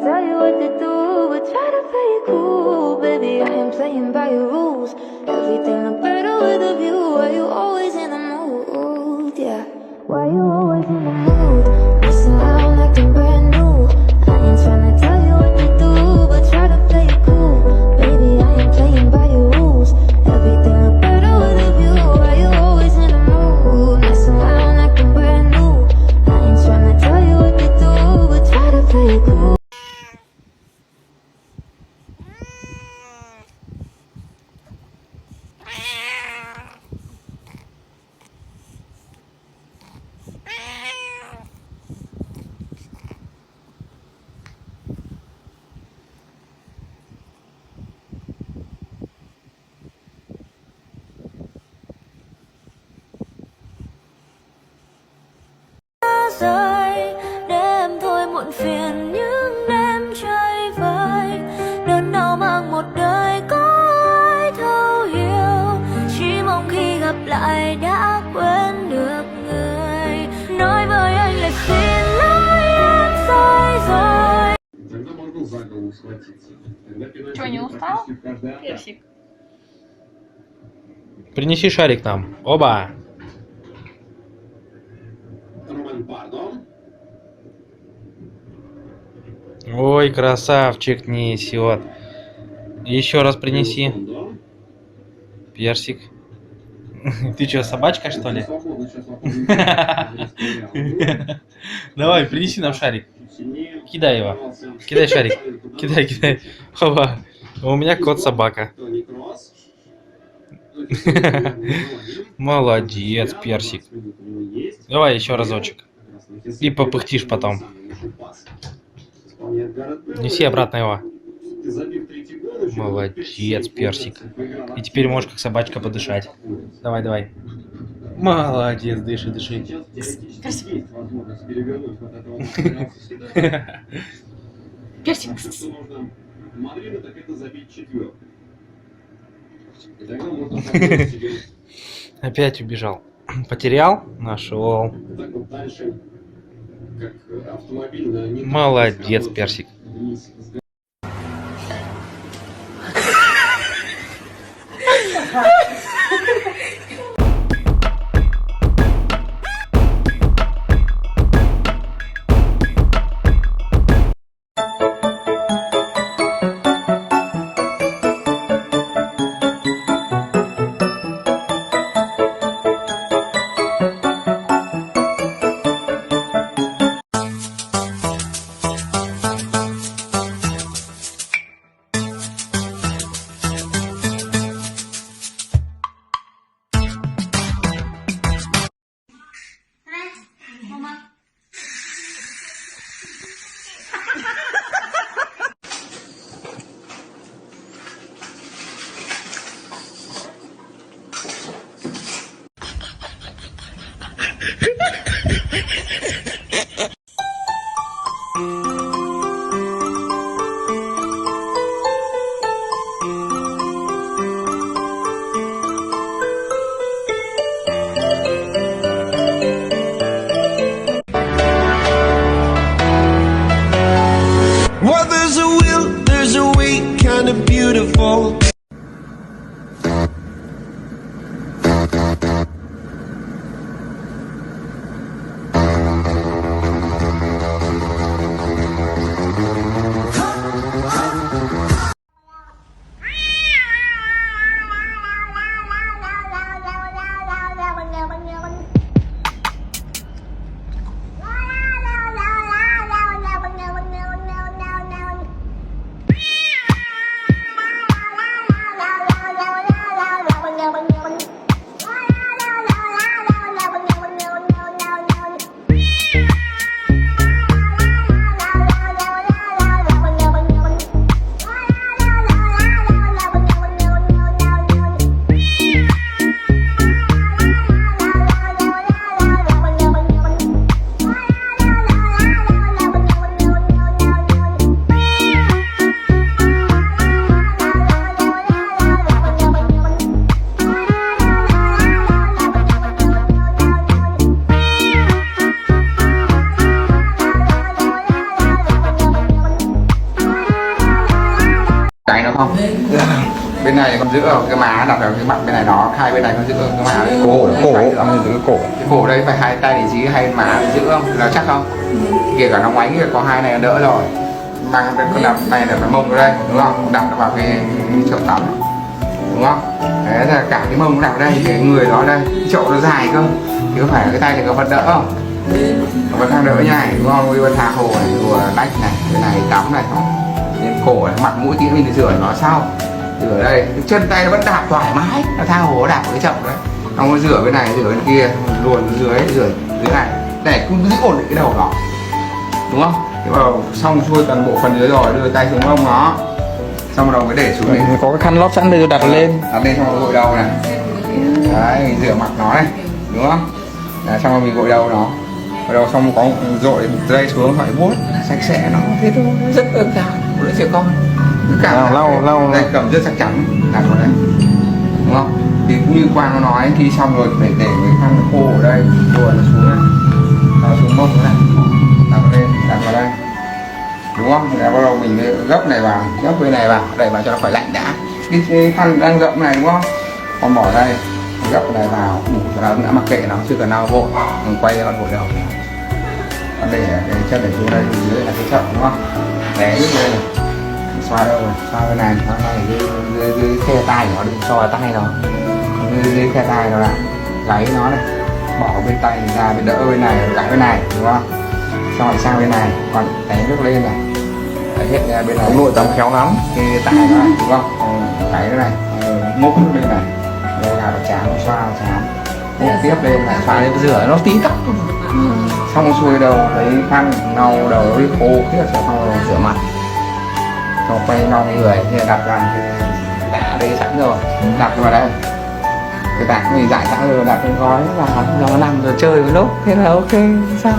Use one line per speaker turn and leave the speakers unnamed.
tell you what to do, but try to play it cool. Baby, I ain't playing by your rules. Everything look better with a view. Why you always in the mood? Yeah. Why you always in the mood? Messing around acting brand new. I ain't tryna tell you what to do, but try to play it cool. Baby, I ain't playing by your rules. Everything look better with a view. Why you always in the mood? Messing around acting brand new. I ain't tryna tell you what to do, but try to play it cool.
Rơi đêm thôi muộn phiền những đêm chơi vơi, đơn đau mang một đời có ai thấu hiểu, chỉ mong khi gặp lại đã quên được người, nói với anh là xin lỗi em sai rồi.
Чего, не устал? Персик.
Принеси шарик нам. Оба. Ой, красавчик несет. Еще раз принеси. Персик. Ты что, собачка, что ли? Давай, принеси нам шарик. Кидай его. Кидай шарик. Кидай, кидай. Оба. У меня кот-собака. Молодец, Персик. Давай еще разочек. И попыхтишь потом. Неси обратно его. Молодец, Персик. И теперь можешь как собачка подышать. Давай, давай. Молодец, дыши, дыши.
Персик.
Опять убежал. Потерял? Нашел. Молодец, Персик.
Well, there's a will, there's a way, kind of beautiful.
không? Bên này còn giữ ở cái má đặt ở cái mặt bên này nó, hai bên này còn giữ ở cái má cổ cái cổ đây phải hai tay để dí hai má để giữ không? Là chắc không? Kể cả nó ngoáy có hai này đỡ rồi. Mang cái con đập này là phải mông vào đây đúng không? Đặt nó vào cái chậu tắm đúng không? Đấy là cả cái mông nó đặt ở đây, cái người nó đây, cái chậu nó dài cơ, chứ không phải là cái tay thì có vật đỡ không? Vẫn đang đỡ nhai đúng không? Bây giờ thả hồ này, vừa lách này, cái này tắm này không? Đến cổ này, mặt mũi tí mình thì rửa nó sau. Rửa đây, cái chân tay nó vẫn đạp thoải mái, nó tha hồ nó đạp vào cái chậu đấy. Không có rửa bên này, rửa bên kia, luồn dưới này, để cũng giữ ổn định cái đầu nó, đúng không? Thế vào xong xuôi toàn bộ phần dưới rồi, đưa tay xuống mông nó, xong rồi mới để xuống này.
Có cái khăn lót sẵn đây, đặt lên.
Đặt lên xong rồi gội đầu này, đấy, mình rửa mặt nó này, đúng không? Đấy, xong rồi mình gội đầu nó. Ở đâu xong có dội dây xuống phải vuốt sạch sẽ nó thế thôi, rất đơn giản của đứa trẻ con. Cả lau đây cầm rất chắc chắn đặt vào đây đúng không? Thì cũng như Quang nó nói khi xong rồi để cái khăn nó khô ở đây rồi nó xuống này, nó xuống mông này, đặt vào đây đúng không? Thì bắt đầu mình gấp này vào, gấp bên này vào, đẩy vào cho nó phải lạnh đã. Cái khăn đang rộng này đúng không? Còn bỏ đây gấp này vào đủ cho nó đã, mặc kệ nó chưa cần nào vội, mình quay ra con vội đầu để cái chân để xuống đây dưới là cái chậu đúng không? Để dưới đây này, xoa đâu rồi, xoa bên này dưới khe tay của nó, đừng xoa tay nó, dưới khe tay nó lại gáy nó này, bỏ bên tay ra bên đỡ bên này, gãy bên này đúng không? Xong rồi sang bên này còn té nước lên này, đấy, hết ra bên này nội tắm khéo lắm cái tay nó này đúng không? Gáy nó này, múc bên này, đây là chán xoa chán, múc tiếp lên lại xoa lên rửa nó tí tóc, xong xuôi đầu lấy khăn lau đầu với khô hết rồi xong rồi rửa mặt, xong quay lau người thì đặt vào cái đã đây sẵn rồi, đặt vào đây cái tạc mình giải sẵn rồi, đặt cái gói vào nó nằm rồi chơi với lúc thế là ok sao?